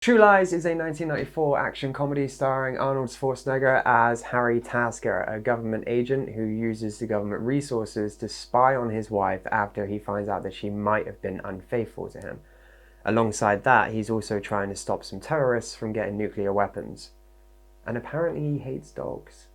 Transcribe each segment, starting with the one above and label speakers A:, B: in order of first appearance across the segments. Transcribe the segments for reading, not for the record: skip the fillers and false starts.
A: True Lies is a 1994 action comedy starring Arnold Schwarzenegger as Harry Tasker, a government agent who uses the government resources to spy on his wife after he finds out that she might have been unfaithful to him. Alongside that, he's also trying to stop some terrorists from getting nuclear weapons. And apparently he hates dogs.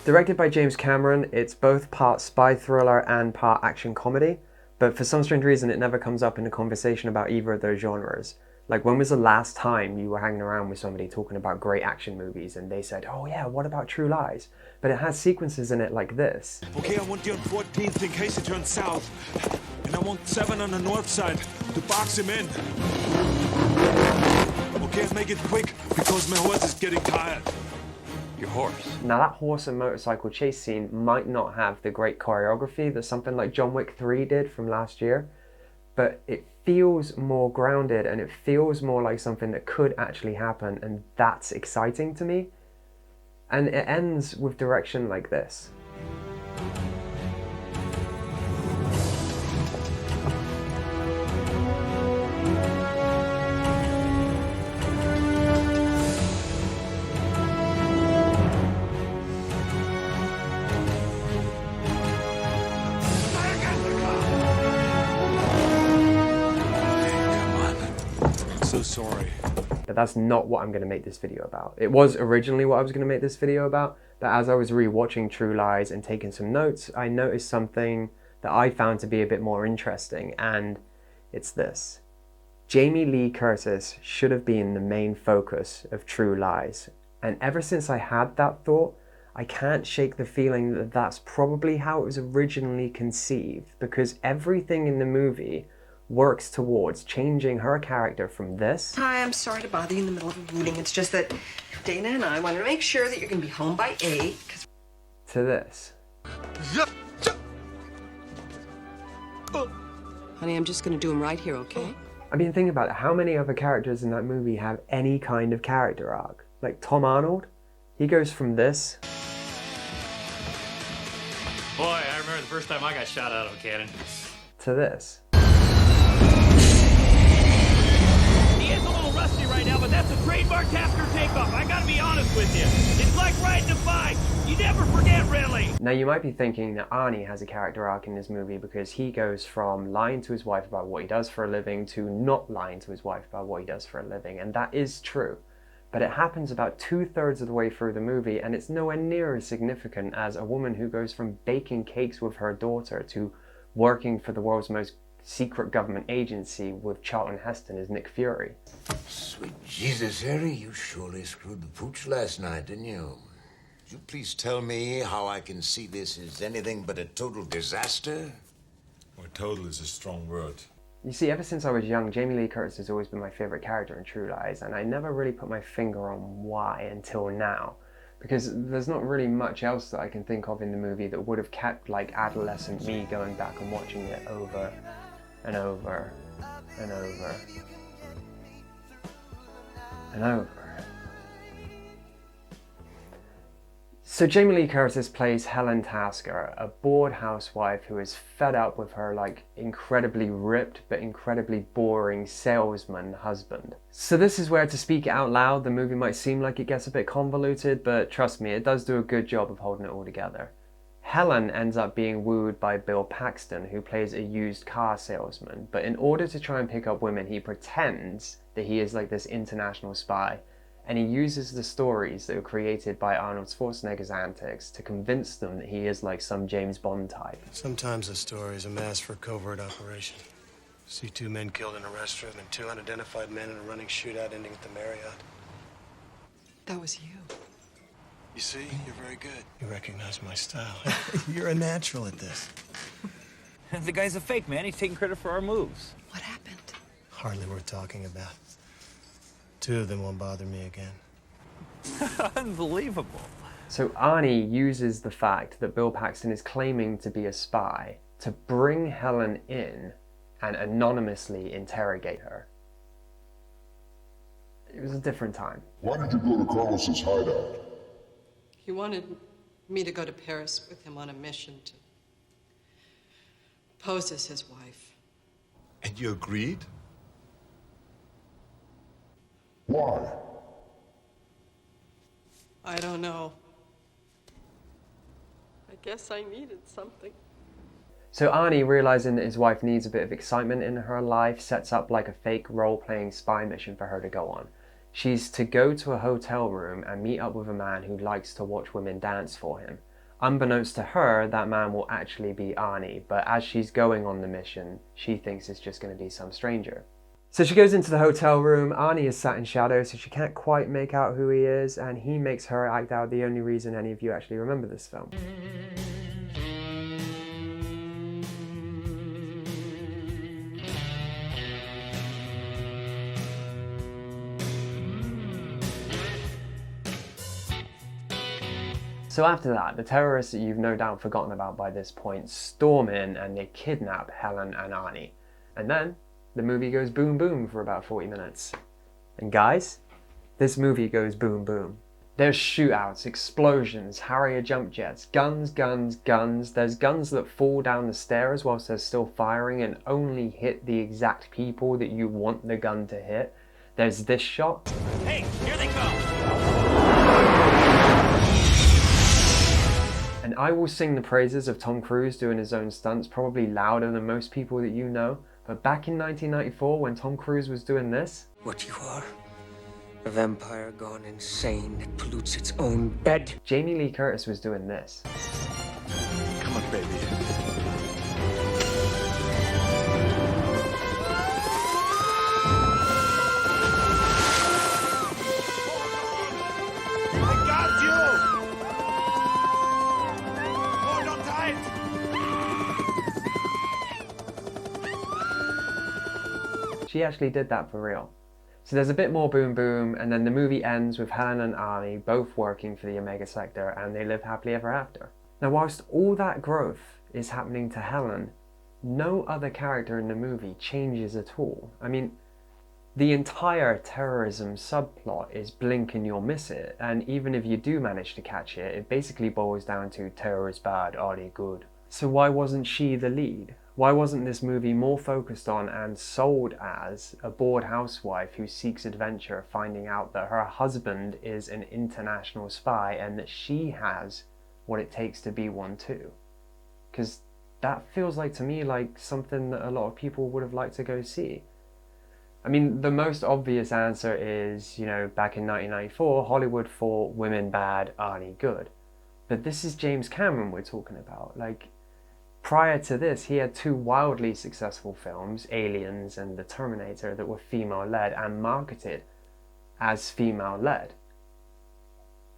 A: Directed by James Cameron, it's both part spy thriller and part action comedy, but for some strange reason it never comes up in a conversation about either of those genres. Like, when was the last time you were hanging around with somebody talking about great action movies and they said, oh yeah, what about True Lies? But it has sequences in it like this.
B: Okay, I want you on 14th in case he turns south. And I want 7 on the north side to box him in. Okay, make it quick because my horse is getting tired. Your horse?
A: Now that horse and motorcycle chase scene might not have the great choreography that something like John Wick 3 did from last year, but it feels more grounded and it feels more like something that could actually happen, and that's exciting to me. And it ends with direction like this.
B: So sorry.
A: But that's not what I'm going to make this video about. It was originally what I was going to make this video about, but as I was rewatching True Lies and taking some notes, I noticed something that I found to be a bit more interesting, and it's this. Jamie Lee Curtis should have been the main focus of True Lies, and ever since I had that thought, I can't shake the feeling that that's probably how it was originally conceived, because everything in the movie works towards changing her character from this.
C: Hi, I'm sorry to bother you in the middle of a meeting. It's just that Dana and I wanted to make sure that you're going to be home by 8.
A: To this.
C: Honey, I'm just going to do them right here, okay?
A: I mean, think about it. How many other characters in that movie have any kind of character arc? Like Tom Arnold, he goes from this.
D: Boy, I remember the first time I got shot out of a cannon.
A: To this.
D: He is a little rusty right now, but that's a trademark Tasker takeoff. I gotta be honest with you. It's like riding a bike. You never forget, really.
A: Now you might be thinking that Arnie has a character arc in this movie because he goes from lying to his wife about what he does for a living to not lying to his wife about what he does for a living, and that is true. But it happens about 2/3 of the way through the movie, and it's nowhere near as significant as a woman who goes from baking cakes with her daughter to working for the world's most secret government agency with Charlton Heston as Nick Fury.
E: Sweet Jesus, Harry, you surely screwed the pooch last night, didn't you? Could you please tell me how I can see this as anything but a total disaster?
B: Well, total is a strong word.
A: You see, ever since I was young, Jamie Lee Curtis has always been my favorite character in True Lies, and I never really put my finger on why until now. Because there's not really much else that I can think of in the movie that would have kept like adolescent me going back and watching it over and over and over and over. So Jamie Lee Curtis plays Helen Tasker, a bored housewife who is fed up with her like incredibly ripped but incredibly boring salesman husband. So this is where, to speak it out loud, the movie might seem like it gets a bit convoluted, but trust me, it does do a good job of holding it all together. Helen ends up being wooed by Bill Paxton, who plays a used car salesman, but in order to try and pick up women, he pretends that he is like this international spy, and he uses the stories that were created by Arnold Schwarzenegger's antics to convince them that he is like some James Bond type.
F: Sometimes a story is a mask for a covert operation. See 2 men killed in a restaurant and 2 unidentified men in a running shootout ending at the Marriott.
C: That was you.
F: You see, you're very good. You recognize my style. You're a natural at this.
D: The guy's a fake, man. He's taking credit for our moves.
C: What happened?
F: Hardly worth talking about. 2 of them won't bother me again.
D: Unbelievable.
A: So Arnie uses the fact that Bill Paxton is claiming to be a spy to bring Helen in and anonymously interrogate her. It was a different time.
G: Why did you go to Carlos's hideout?
C: He wanted me to go to Paris with him on a mission to pose as his wife.
B: And you agreed?
G: Why?
C: I don't know. I guess I needed something.
A: So Arnie, realizing that his wife needs a bit of excitement in her life, sets up like a fake role-playing spy mission for her to go on. She's to go to a hotel room and meet up with a man who likes to watch women dance for him. Unbeknownst to her, that man will actually be Arnie, but as she's going on the mission, she thinks it's just going to be some stranger. So she goes into the hotel room. Arnie is sat in shadow, so she can't quite make out who he is, and he makes her act out the only reason any of you actually remember this film. So after that, the terrorists that you've no doubt forgotten about by this point storm in and they kidnap Helen and Arnie. And then the movie goes boom boom for about 40 minutes. And guys, this movie goes boom boom. There's shootouts, explosions, Harrier jump jets, guns, guns, guns. There's guns that fall down the stairs whilst they're still firing and only hit the exact people that you want the gun to hit. There's this shot.
D: Hey, here they come!
A: And I will sing the praises of Tom Cruise doing his own stunts probably louder than most people that you know. But back in 1994, when Tom Cruise was doing this...
H: What you are? A vampire gone insane that pollutes its own bed.
A: Jamie Lee Curtis was doing this.
B: Come on, baby. I got you! Hold on tight!
A: She actually did that for real. So there's a bit more boom boom, and then the movie ends with Helen and Arnie both working for the Omega Sector, and they live happily ever after. Now, whilst all that growth is happening to Helen, no other character in the movie changes at all. I mean, the entire terrorism subplot is blink and you'll miss it, and even if you do manage to catch it, it basically boils down to terror is bad, Arnie good. So why wasn't she the lead? Why wasn't this movie more focused on and sold as a bored housewife who seeks adventure, finding out that her husband is an international spy and that she has what it takes to be one too? Because that feels like, to me, like something that a lot of people would have liked to go see. I mean, the most obvious answer is, you know, back in 1994, Hollywood thought women bad, Arnie good. But this is James Cameron we're talking about. Like, prior to this, he had two wildly successful films, Aliens and The Terminator, that were female-led and marketed as female-led.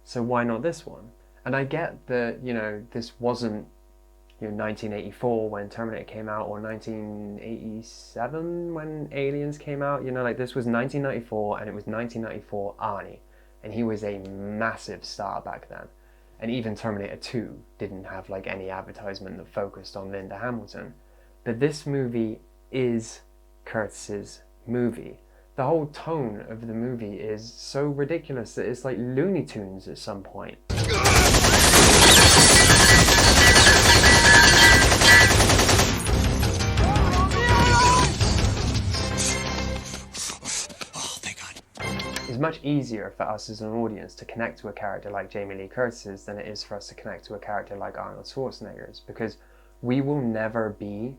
A: So why not this one? And I get that, you know, this wasn't, you know, 1984 when Terminator came out, or 1987 when Aliens came out. You know, like, this was 1994, and it was 1994 Arnie, and he was a massive star back then. And even Terminator 2 didn't have like any advertisement that focused on Linda Hamilton. But this movie is Curtis's movie. The whole tone of the movie is so ridiculous that it's like Looney Tunes at some point. It's much easier for us as an audience to connect to a character like Jamie Lee Curtis's than it is for us to connect to a character like Arnold Schwarzenegger's, because we will never be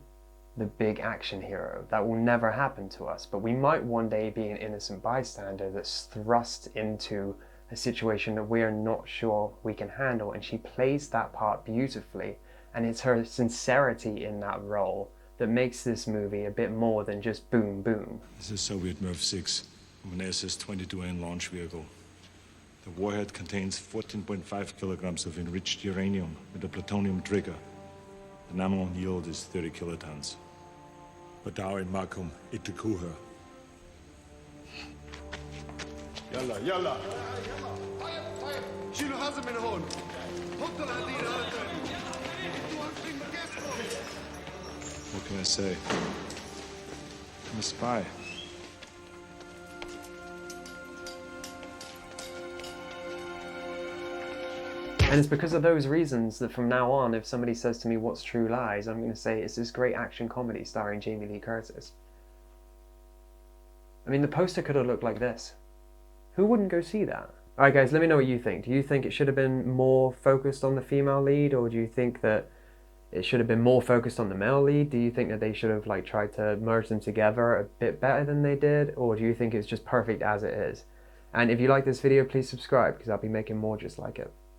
A: the big action hero. That will never happen to us, but we might one day be an innocent bystander that's thrust into a situation that we're not sure we can handle, and she plays that part beautifully, and it's her sincerity in that role that makes this movie a bit more than just boom boom.
B: This is Soviet MERV 6. An SS-22N launch vehicle. The warhead contains 14.5 kilograms of enriched uranium with a plutonium trigger. The nominal yield is 30 kilotons. Badao in Makum, Itikuha.
G: Yalla, yalla. شيلوا حازم من هون. حط الهدير هذا.
B: What can I say? I'm a spy.
A: And it's because of those reasons that from now on, if somebody says to me, what's True Lies, I'm going to say it's this great action comedy starring Jamie Lee Curtis. I mean, the poster could have looked like this. Who wouldn't go see that? Alright guys, let me know what you think. Do you think it should have been more focused on the female lead, or do you think that it should have been more focused on the male lead? Do you think that they should have like tried to merge them together a bit better than they did, or do you think it's just perfect as it is? And if you like this video, please subscribe, because I'll be making more just like it.